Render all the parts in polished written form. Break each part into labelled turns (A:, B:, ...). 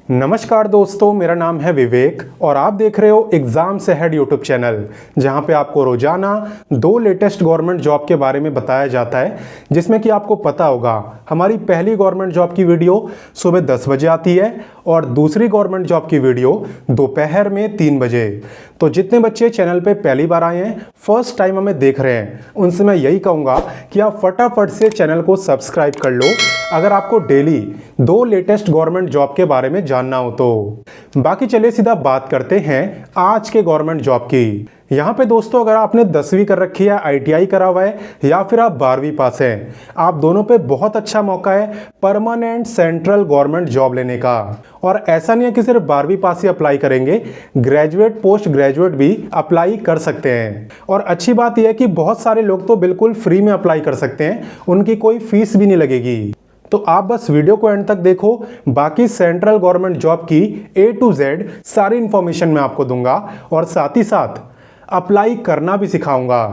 A: नमस्कार दोस्तों, मेरा नाम है विवेक और आप देख रहे हो एग्जाम से हेड यूट्यूब चैनल, जहां पे आपको रोजाना 2 लेटेस्ट गवर्नमेंट जॉब के बारे में बताया जाता है। जिसमें कि आपको पता होगा हमारी पहली गवर्नमेंट जॉब की वीडियो सुबह 10 बजे आती है और दूसरी गवर्नमेंट जॉब की वीडियो दोपहर में 3 बजे। तो जितने बच्चे चैनल पे पहली बार आए हैं, फर्स्ट टाइम हमें देख रहे हैं, उनसे मैं यही कहूँगा कि आप फटाफट से चैनल को सब्सक्राइब कर लो अगर आपको डेली 2 लेटेस्ट गवर्नमेंट जॉब के बारे में जानना हो तो। बाकी चलिए सीधा बात करते हैं आज के गवर्नमेंट जॉब की। यहाँ पे दोस्तों अगर आपने 10वीं कर रखी है, ITI करा हुआ है या फिर आप 12वीं पास हैं, आप दोनों पे बहुत अच्छा मौका है परमानेंट सेंट्रल गवर्नमेंट जॉब लेने का। और ऐसा नहीं है कि सिर्फ 12वीं पास ही अप्लाई करेंगे, ग्रेजुएट पोस्ट ग्रेजुएट भी अप्लाई कर सकते हैं। और अच्छी बात यह है कि बहुत सारे लोग तो बिल्कुल फ्री में अप्लाई कर सकते हैं, उनकी कोई फीस भी नहीं लगेगी। तो आप बस वीडियो को एंड तक देखो, बाकी सेंट्रल गवर्नमेंट जॉब की A to Z सारी इंफॉर्मेशन मैं आपको दूंगा और साथ ही साथ अप्लाई करना भी सिखाऊंगा।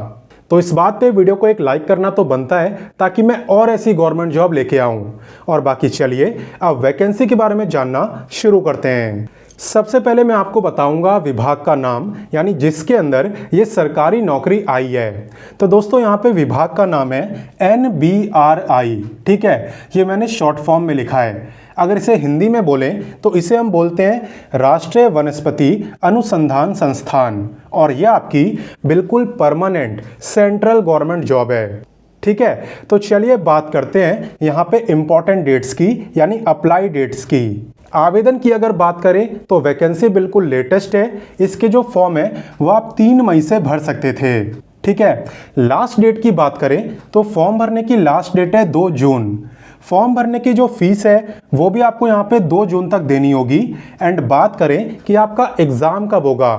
A: तो इस बात पे वीडियो को एक लाइक करना तो बनता है ताकि मैं और ऐसी गवर्नमेंट जॉब लेके आऊं। और बाकी चलिए अब वैकेंसी के बारे में जानना शुरू करते हैं। सबसे पहले मैं आपको बताऊंगा विभाग का नाम, यानी जिसके अंदर ये सरकारी नौकरी आई है। तो दोस्तों यहाँ पे विभाग का नाम है NBRI, ठीक है, ये मैंने शॉर्ट फॉर्म में लिखा है। अगर इसे हिंदी में बोलें तो इसे हम बोलते हैं राष्ट्रीय वनस्पति अनुसंधान संस्थान, और ये आपकी बिल्कुल परमानेंट सेंट्रल गवर्नमेंट जॉब है। ठीक है, तो चलिए बात करते हैं यहाँ पे इंपॉर्टेंट डेट्स की, यानी अप्लाई डेट्स की। आवेदन की अगर बात करें तो वैकेंसी बिल्कुल लेटेस्ट है। इसके जो फॉर्म है वो आप 3 मई से भर सकते थे। ठीक है, लास्ट डेट की बात करें तो फॉर्म भरने की लास्ट डेट है 2 जून। फॉर्म भरने की जो फीस है वो भी आपको यहाँ पे 2 जून तक देनी होगी। एंड बात करें कि आपका एग्ज़ाम कब होगा,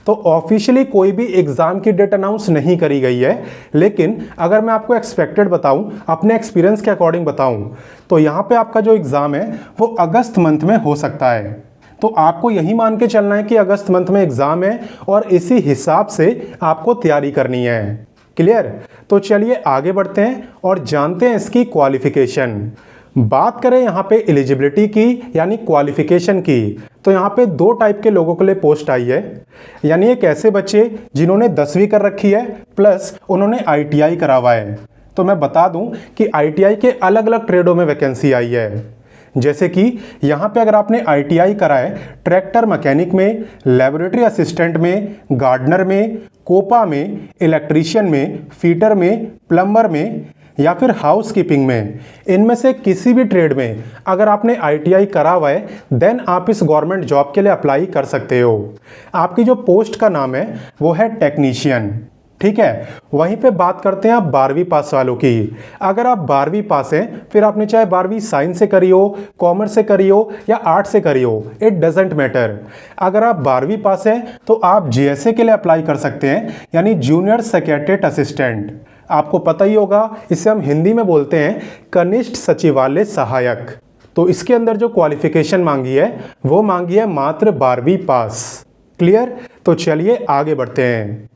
A: तो ऑफिशियली कोई भी एग्ज़ाम की डेट अनाउंस नहीं करी गई है, लेकिन अगर मैं आपको एक्सपेक्टेड बताऊं, अपने एक्सपीरियंस के अकॉर्डिंग बताऊं, तो यहाँ पे आपका जो एग्ज़ाम है वो अगस्त मंथ में हो सकता है। तो आपको यही मान के चलना है कि अगस्त मंथ में एग्ज़ाम है और इसी हिसाब से आपको तैयारी करनी है। क्लियर? तो चलिए आगे बढ़ते हैं और जानते हैं इसकी क्वालिफिकेशन। बात करें यहाँ पे एलिजिबिलिटी की, यानी क्वालिफिकेशन की, तो यहाँ पे 2 टाइप के लोगों के लिए पोस्ट आई है। यानी एक ऐसे बच्चे जिन्होंने 10वीं कर रखी है प्लस उन्होंने ITI करा हुआ है। तो मैं बता दूं कि ITI के अलग अलग ट्रेडों में वैकेंसी आई है। जैसे कि यहाँ पे अगर आपने ITI करा है ट्रैक्टर मैकेनिक में, लेबोरेटरी असिस्टेंट में, गार्डनर में, कोपा में, इलेक्ट्रीशियन में, फीटर में, प्लम्बर में या फिर हाउस कीपिंग में, इनमें से किसी भी ट्रेड में अगर आपने ITI करा हुआ है देन आप इस गवर्नमेंट जॉब के लिए अप्लाई कर सकते हो। आपकी जो पोस्ट का नाम है वो है टेक्नीशियन। ठीक है, वहीं पे बात करते हैं आप 12वीं पास वालों की। अगर आप 12वीं पास हैं, फिर आपने चाहे 12वीं साइंस से करी हो, कॉमर्स से करी हो या आर्ट से करी हो, इट डजेंट मैटर। अगर आप 12वीं पास हैं तो आप GSA के लिए अप्लाई कर सकते हैं, यानी जूनियर सेक्रेटरीट असिस्टेंट। आपको पता ही होगा, इसे हम हिंदी में बोलते हैं कनिष्ठ सचिवालय सहायक। तो इसके अंदर जो क्वालिफिकेशन मांगी है वो मांगी है मात्र 12वीं पास। क्लियर? तो चलिए आगे बढ़ते हैं।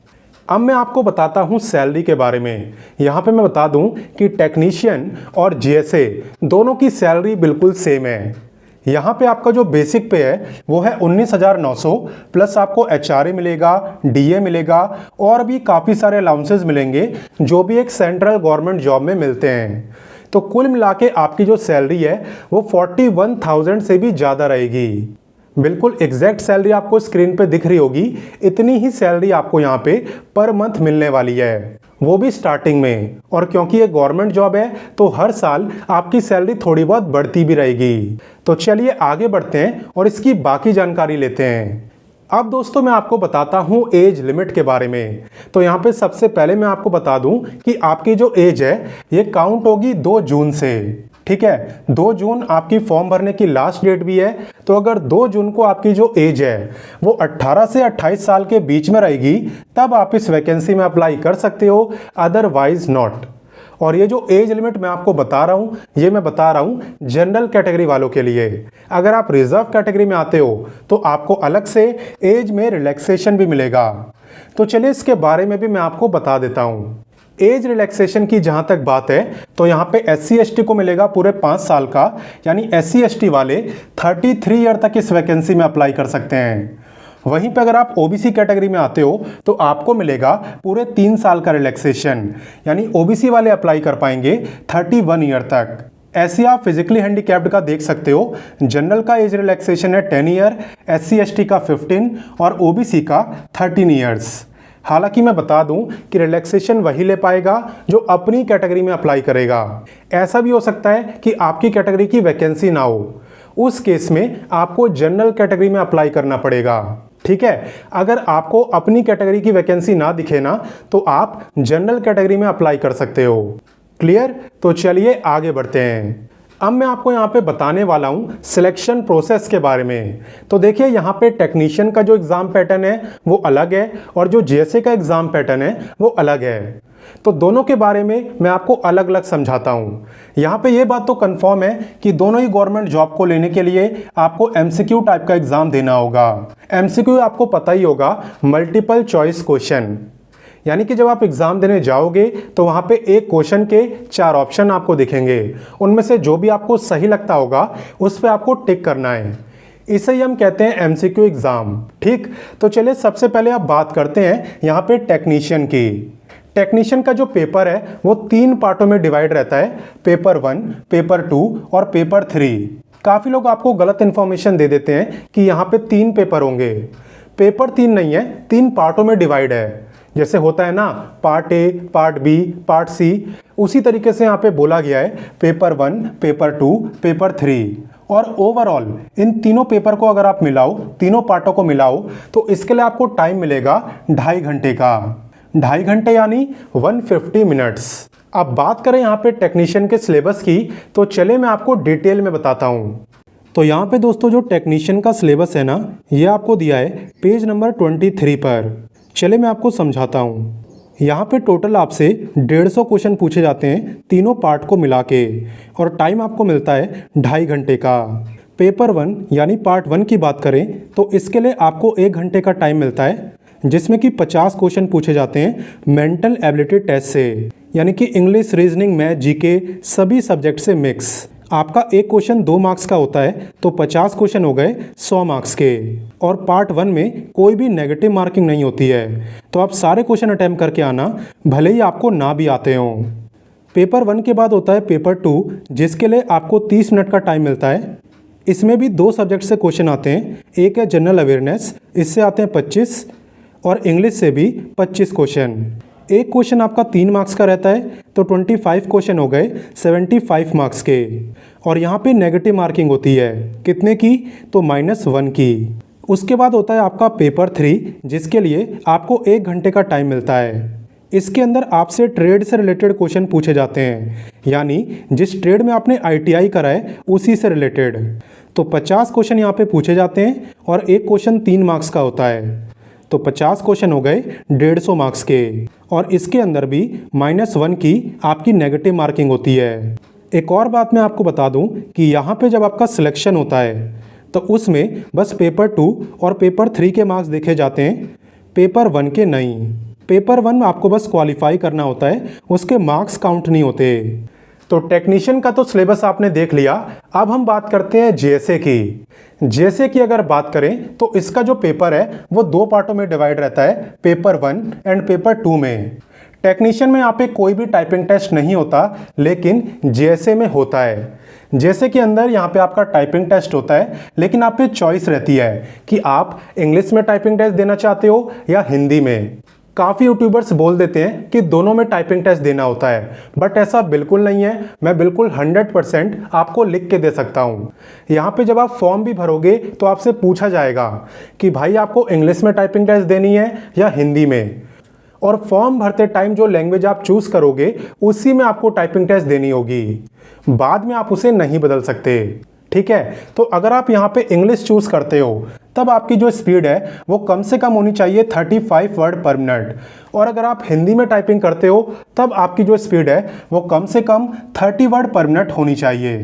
A: अब मैं आपको बताता हूं सैलरी के बारे में। यहाँ पे मैं बता दूं कि टेक्नीशियन और GSA दोनों की सैलरी बिल्कुल सेम है। यहाँ पे आपका जो बेसिक पे है वो है 19,900 प्लस आपको HRA मिलेगा, DA मिलेगा और भी काफ़ी सारे अलाउंसेस मिलेंगे जो भी एक सेंट्रल गवर्नमेंट जॉब में मिलते हैं। तो कुल मिला के आपकी जो सैलरी है वो 41,000 से भी ज़्यादा रहेगी। बिल्कुल एग्जैक्ट सैलरी आपको स्क्रीन पे दिख रही होगी, इतनी ही सैलरी आपको यहाँ पे पर मंथ मिलने वाली है, वो भी स्टार्टिंग में। और क्योंकि ये गवर्नमेंट जॉब है तो हर साल आपकी सैलरी थोड़ी बहुत बढ़ती भी रहेगी। तो चलिए आगे बढ़ते हैं और इसकी बाकी जानकारी लेते हैं। अब दोस्तों मैं आपको बताता हूँ एज लिमिट के बारे में। तो यहाँ पे सबसे पहले मैं आपको बता दूँ कि आपकी जो एज है ये काउंट होगी 2 जून से। ठीक है, 2 जून आपकी फॉर्म भरने की लास्ट डेट भी है। तो अगर 2 जून को आपकी जो एज है वो 18 से 28 साल के बीच में रहेगी तब आप इस वैकेंसी में अप्लाई कर सकते हो, अदरवाइज नॉट। और ये जो एज लिमिट मैं आपको बता रहा हूँ ये मैं बता रहा हूँ जनरल कैटेगरी वालों के लिए। अगर आप रिजर्व कैटेगरी में आते हो तो आपको अलग से एज में रिलैक्सेशन भी मिलेगा। तो चलिए इसके बारे में भी मैं आपको बता देता हूँ। एज रिलैक्सेशन की जहां तक बात है तो यहाँ पे SC ST को मिलेगा पूरे 5 साल का, यानी SC ST वाले 33 ईयर तक इस वैकेंसी में अप्लाई कर सकते हैं। वहीं पे अगर आप OBC कैटेगरी में आते हो तो आपको मिलेगा पूरे 3 साल का रिलैक्सेशन, यानी OBC वाले अप्लाई कर पाएंगे 31 ईयर तक। ऐसे आप फिजिकली हैंडीकैप्ड का देख सकते हो, जनरल का एज रिलैक्सेशन है 10 ईयर, SC ST का 15 और OBC का 13 ईयर्स। हालांकि मैं बता दूं कि रिलैक्सेशन वही ले पाएगा जो अपनी कैटेगरी में अप्लाई करेगा। ऐसा भी हो सकता है कि आपकी कैटेगरी की वैकेंसी ना हो, उस केस में आपको जनरल कैटेगरी में अप्लाई करना पड़ेगा। ठीक है, अगर आपको अपनी कैटेगरी की वैकेंसी ना दिखे ना तो आप जनरल कैटेगरी में अप्लाई कर सकते हो। क्लियर? तो चलिए आगे बढ़ते हैं। अब मैं आपको यहाँ पे बताने वाला हूँ सिलेक्शन प्रोसेस के बारे में। तो देखिए यहाँ पे टेक्नीशियन का जो एग्ज़ाम पैटर्न है वो अलग है और जो GSA का एग्ज़ाम पैटर्न है वो अलग है। तो दोनों के बारे में मैं आपको अलग अलग समझाता हूँ। यहाँ पे ये बात तो कंफर्म है कि दोनों ही गवर्नमेंट जॉब को लेने के लिए आपको MCQ टाइप का एग्ज़ाम देना होगा। MCQ आपको पता ही होगा, मल्टीपल चॉइस क्वेश्चन, यानी कि जब आप एग्ज़ाम देने जाओगे तो वहाँ पे एक क्वेश्चन के 4 ऑप्शन आपको दिखेंगे, उनमें से जो भी आपको सही लगता होगा उस पर आपको टिक करना है। इसे ही हम कहते हैं MCQ एग्ज़ाम। ठीक, तो चलिए सबसे पहले आप बात करते हैं यहाँ पे टेक्नीशियन की। टेक्नीशियन का जो पेपर है वो 3 पार्टों में डिवाइड रहता है, पेपर 1, पेपर 2 और पेपर 3। काफ़ी लोग आपको गलत इन्फॉर्मेशन दे देते हैं कि यहाँ पे 3 पेपर होंगे। पेपर 3 नहीं है, 3 पार्टों में डिवाइड है। जैसे होता है ना part A, part B, part C, उसी तरीके से यहाँ पे बोला गया है पेपर 1, पेपर 2, पेपर 3। और ओवरऑल इन तीनों पेपर को अगर आप मिलाओ, तीनों पार्टों को मिलाओ तो इसके लिए आपको टाइम मिलेगा 2.5 घंटे का। 2.5 घंटे यानी 150 मिनट्स। अब बात करें यहाँ पे टेक्नीशियन के सिलेबस की तो चले मैं आपको डिटेल में बताता हूँ। तो यहाँ पे दोस्तों जो टेक्नीशियन का सिलेबस है ना, ये आपको दिया है पेज नंबर 23 पर। चले मैं आपको समझाता हूँ। यहाँ पे टोटल आपसे 150 क्वेश्चन पूछे जाते हैं तीनों पार्ट को मिला के, और टाइम आपको मिलता है 2.5 घंटे का। पेपर 1 यानी पार्ट 1 की बात करें तो इसके लिए आपको 1 घंटे का टाइम मिलता है, जिसमें कि 50 क्वेश्चन पूछे जाते हैं मेंटल एबिलिटी टेस्ट से, यानी कि इंग्लिश, रीजनिंग, मैथ, GK सभी सब्जेक्ट से मिक्स। आपका एक क्वेश्चन 2 मार्क्स का होता है तो 50 क्वेश्चन हो गए 100 मार्क्स के। और पार्ट 1 में कोई भी नेगेटिव मार्किंग नहीं होती है, तो आप सारे क्वेश्चन अटैम्प्ट करके आना, भले ही आपको ना भी आते हों। पेपर 1 के बाद होता है पेपर 2, जिसके लिए आपको 30 मिनट का टाइम मिलता है। इसमें भी 2 सब्जेक्ट से क्वेश्चन आते हैं, एक है जनरल अवेयरनेस, इससे आते हैं 25, और इंग्लिश से भी 25 क्वेश्चन। एक क्वेश्चन आपका 3 मार्क्स का रहता है तो 25 क्वेश्चन हो गए 75 मार्क्स के। और यहाँ पे नेगेटिव मार्किंग होती है, कितने की? तो -1 की। उसके बाद होता है आपका पेपर 3, जिसके लिए आपको 1 घंटे का टाइम मिलता है। इसके अंदर आपसे ट्रेड से रिलेटेड क्वेश्चन पूछे जाते हैं, यानी जिस ट्रेड में आपने ITI करा है उसी से रिलेटेड। तो 50 क्वेश्चन यहाँ पे पूछे जाते हैं और एक क्वेश्चन 3 मार्क्स का होता है, तो 50 क्वेश्चन हो गए 150 मार्क्स के। और इसके अंदर भी -1 की आपकी नेगेटिव मार्किंग होती है। एक और बात मैं आपको बता दूं कि यहाँ पे जब आपका सिलेक्शन होता है तो उसमें बस पेपर 2 और पेपर 3 के मार्क्स देखे जाते हैं, पेपर 1 के नहीं। पेपर 1 में आपको बस क्वालिफाई करना होता है, उसके मार्क्स काउंट नहीं होते। तो टेक्नीशियन का तो सिलेबस आपने देख लिया। अब हम बात करते हैं GSA की। GSA की अगर बात करें तो इसका जो पेपर है वो 2 पार्टों में डिवाइड रहता है, पेपर 1 एंड पेपर 2 में। टेक्नीशियन में यहाँ पे कोई भी टाइपिंग टेस्ट नहीं होता, लेकिन GSA में होता है। GSA के अंदर यहाँ पे आपका टाइपिंग टेस्ट होता है, लेकिन आप पे चॉइस रहती है कि आप इंग्लिश में टाइपिंग टेस्ट देना चाहते हो या हिंदी में। काफ़ी यूट्यूबर्स बोल देते हैं कि दोनों में टाइपिंग टेस्ट देना होता है, बट ऐसा बिल्कुल नहीं है। मैं बिल्कुल 100% आपको लिख के दे सकता हूँ। यहाँ पे जब आप फॉर्म भी भरोगे तो आपसे पूछा जाएगा कि भाई आपको इंग्लिश में टाइपिंग टेस्ट देनी है या हिंदी में, और फॉर्म भरते टाइम जो लैंग्वेज आप चूज़ करोगे उसी में आपको टाइपिंग टेस्ट देनी होगी, बाद में आप उसे नहीं बदल सकते। ठीक है, तो अगर आप यहाँ पे इंग्लिश चूज़ करते हो तब आपकी जो स्पीड है वो कम से कम होनी चाहिए 35 वर्ड पर मिनट, और अगर आप हिंदी में टाइपिंग करते हो तब आपकी जो स्पीड है वो कम से कम 30 वर्ड पर मिनट होनी चाहिए।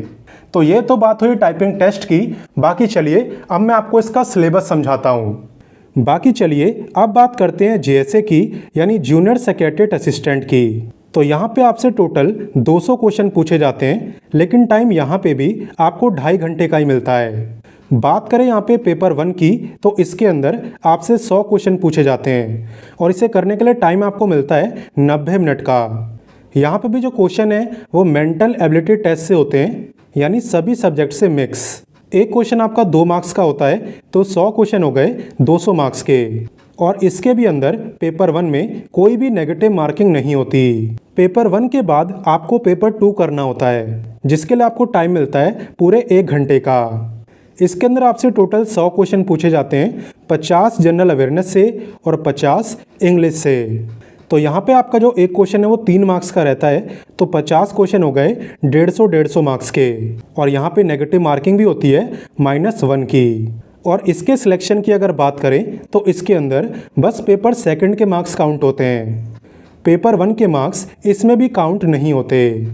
A: तो ये तो बात हुई टाइपिंग टेस्ट की। बाकी चलिए अब मैं आपको इसका सिलेबस समझाता हूँ। बाकी चलिए अब बात करते हैं GSA की, यानी जूनियर सेक्रेटरीट असिस्टेंट की। तो यहाँ पे आपसे टोटल 200 क्वेश्चन पूछे जाते हैं, लेकिन टाइम यहाँ पे भी आपको 2.5 घंटे का ही मिलता है। बात करें यहाँ पे पेपर 1 की, तो इसके अंदर आपसे 100 क्वेश्चन पूछे जाते हैं और इसे करने के लिए टाइम आपको मिलता है 90 मिनट का। यहाँ पे भी जो क्वेश्चन है वो मेंटल एबिलिटी टेस्ट से होते हैं, यानी सभी सब्जेक्ट से मिक्स। एक क्वेश्चन आपका 2 मार्क्स का होता है, तो 100 क्वेश्चन हो गए 200 मार्क्स के। और इसके भी अंदर पेपर 1 में कोई भी नेगेटिव मार्किंग नहीं होती। पेपर 1 के बाद आपको पेपर 2 करना होता है, जिसके लिए आपको टाइम मिलता है पूरे 1 घंटे का। इसके अंदर आपसे टोटल 100 क्वेश्चन पूछे जाते हैं, 50 जनरल अवेयरनेस से और 50 इंग्लिश से। तो यहाँ पे आपका जो एक क्वेश्चन है वो 3 मार्क्स का रहता है, तो 50 क्वेश्चन हो गए 150 मार्क्स के। और यहाँ पे नेगेटिव मार्किंग भी होती है -1 की। और इसके सिलेक्शन की अगर बात करें तो इसके अंदर बस पेपर 2 के मार्क्स काउंट होते हैं, पेपर 1 के मार्क्स इसमें भी काउंट नहीं होते।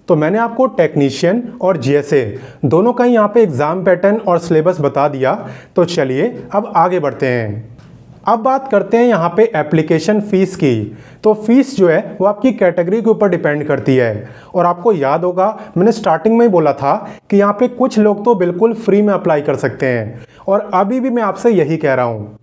A: तो मैंने आपको टेक्नीशियन और जीएसए दोनों का यहाँ पे एग्ज़ाम पैटर्न और सिलेबस बता दिया। तो चलिए अब आगे बढ़ते हैं। अब बात करते हैं यहाँ पे एप्लीकेशन फ़ीस की। तो फीस जो है वो आपकी कैटेगरी के ऊपर डिपेंड करती है। और आपको याद होगा मैंने स्टार्टिंग में ही बोला था कि यहाँ पे कुछ लोग तो बिल्कुल फ्री में अप्लाई कर सकते हैं, और अभी भी मैं आपसे यही कह रहा हूँ।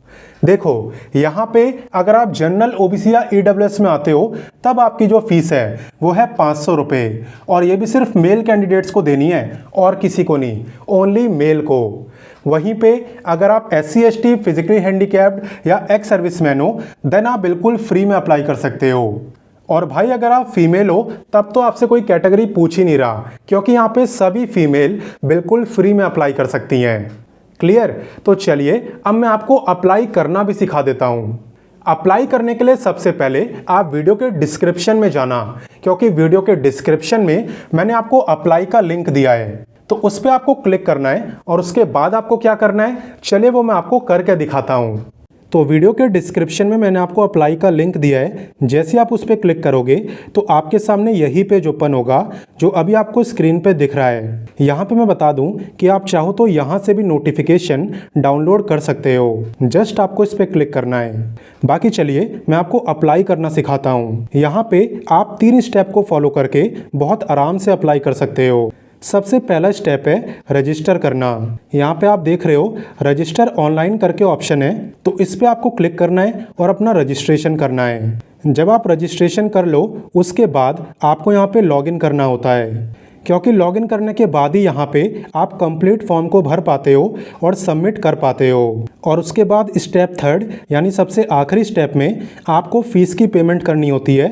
A: देखो यहाँ पे अगर आप जनरल ओबीसी या ईडब्ल्यूएस में आते हो तब आपकी जो फीस है वो है 500 रुपये, और ये भी सिर्फ मेल कैंडिडेट्स को देनी है और किसी को नहीं, ओनली मेल को। वहीं पे अगर आप SC ST फिजिकली हैंडीकैप्ड या एक्स सर्विसमैन हो देन आप बिल्कुल फ्री में अप्लाई कर सकते हो। और भाई अगर आप फीमेल हो तब तो आपसे कोई कैटेगरी पूछ ही नहीं रहा, क्योंकि यहाँ पे सभी फीमेल बिल्कुल फ्री में अप्लाई कर सकती हैं। क्लियर? तो चलिए अब मैं आपको अप्लाई करना भी सिखा देता हूँ। अप्लाई करने के लिए सबसे पहले आप वीडियो के डिस्क्रिप्शन में जाना, क्योंकि वीडियो के डिस्क्रिप्शन में मैंने आपको अप्लाई का लिंक दिया है, तो उस पर आपको क्लिक करना है। और उसके बाद आपको क्या करना है, चलिए वो मैं आपको करके दिखाता हूँ। तो वीडियो के डिस्क्रिप्शन में मैंने आपको अप्लाई का लिंक दिया है। जैसे आप उस पर क्लिक करोगे तो आपके सामने यही पेज ओपन होगा जो अभी आपको स्क्रीन पे दिख रहा है। यहाँ पे मैं बता दूँ कि आप चाहो तो यहाँ से भी नोटिफिकेशन डाउनलोड कर सकते हो, जस्ट आपको इस पर क्लिक करना है। बाकी चलिए मैं आपको अप्लाई करना सिखाता हूँ। यहाँ पे आप 3 स्टेप को फॉलो करके बहुत आराम से अप्लाई कर सकते हो। सबसे पहला स्टेप है रजिस्टर करना। यहाँ पे आप देख रहे हो रजिस्टर ऑनलाइन करके ऑप्शन है, तो इस पे आपको क्लिक करना है और अपना रजिस्ट्रेशन करना है। जब आप रजिस्ट्रेशन कर लो उसके बाद आपको यहाँ पे लॉगिन करना होता है, क्योंकि लॉगिन करने के बाद ही यहाँ पे आप कंप्लीट फॉर्म को भर पाते हो और सबमिट कर पाते हो। और उसके बाद स्टेप 3 यानी सबसे आखिरी स्टेप में आपको फ़ीस की पेमेंट करनी होती है।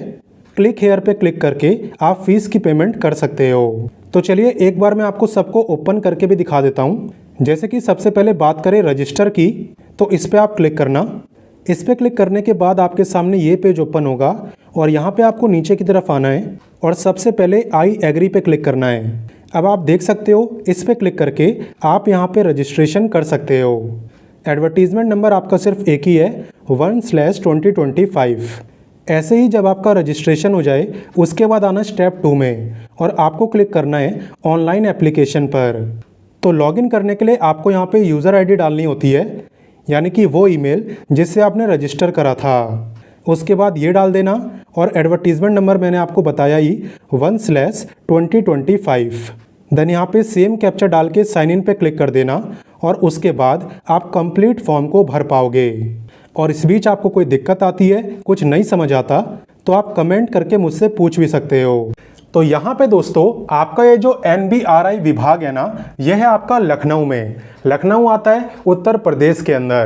A: क्लिक हेयर पे क्लिक करके आप फीस की पेमेंट कर सकते हो। तो चलिए एक बार मैं आपको सबको ओपन करके भी दिखा देता हूँ। जैसे कि सबसे पहले बात करें रजिस्टर की, तो इस पर आप क्लिक करना। इस पर क्लिक करने के बाद आपके सामने ये पेज ओपन होगा और यहाँ पे आपको नीचे की तरफ आना है और सबसे पहले आई एग्री पे क्लिक करना है। अब आप देख सकते हो इस पर क्लिक करके आप यहाँ पे रजिस्ट्रेशन कर सकते हो। एडवर्टीज़मेंट नंबर आपका सिर्फ एक ही है 1/2025। ऐसे ही जब आपका रजिस्ट्रेशन हो जाए उसके बाद आना स्टेप 2 में और आपको क्लिक करना है ऑनलाइन एप्लीकेशन पर। तो लॉगिन करने के लिए आपको यहाँ पे यूज़र आईडी डालनी होती है, यानी कि वो ईमेल जिससे आपने रजिस्टर करा था। उसके बाद ये डाल देना और एडवर्टीज़मेंट नंबर मैंने आपको बताया ही 1/2025। देन यहाँ पे सेम कैप्चा डाल के साइन इन पे क्लिक कर देना और उसके बाद आप कंप्लीट फॉर्म को भर पाओगे। और इस बीच आपको कोई दिक्कत आती है, कुछ नहीं समझ आता, तो आप कमेंट करके मुझसे पूछ भी सकते हो। तो यहाँ पे दोस्तों आपका ये जो NBRI विभाग है ना, यह है आपका लखनऊ में। लखनऊ आता है उत्तर प्रदेश के अंदर।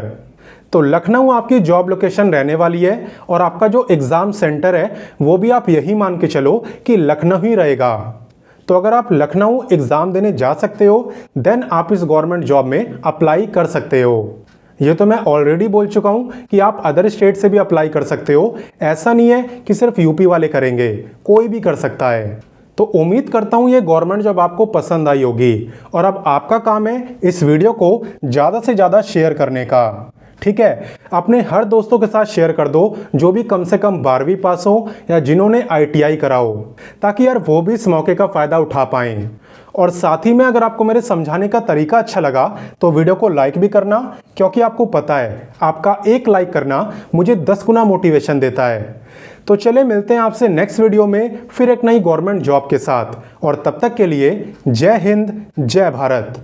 A: तो लखनऊ आपकी जॉब लोकेशन रहने वाली है और आपका जो एग्ज़ाम सेंटर है वो भी आप यही मान के चलो कि लखनऊ ही रहेगा। तो अगर आप लखनऊ एग्ज़ाम देने जा सकते हो देन आप इस गवर्नमेंट जॉब में अप्लाई कर सकते हो। ये तो मैं ऑलरेडी बोल चुका हूँ कि आप अदर स्टेट से भी अप्लाई कर सकते हो। ऐसा नहीं है कि सिर्फ यूपी वाले करेंगे, कोई भी कर सकता है। तो उम्मीद करता हूँ ये गवर्नमेंट जॉब आपको पसंद आई होगी और अब आपका काम है इस वीडियो को ज़्यादा से ज़्यादा शेयर करने का। ठीक है, अपने हर दोस्तों के साथ शेयर कर दो जो भी कम से कम 12वीं पास हो या जिन्होंने ITI करा हो, ताकि यार वो भी इस मौके का फ़ायदा उठा पाएँ। और साथ ही में अगर आपको मेरे समझाने का तरीका अच्छा लगा तो वीडियो को लाइक भी करना, क्योंकि आपको पता है आपका एक लाइक करना मुझे 10 गुना मोटिवेशन देता है। तो चले मिलते हैं आपसे नेक्स्ट वीडियो में फिर एक नई गवर्नमेंट जॉब के साथ, और तब तक के लिए जय हिंद, जय भारत।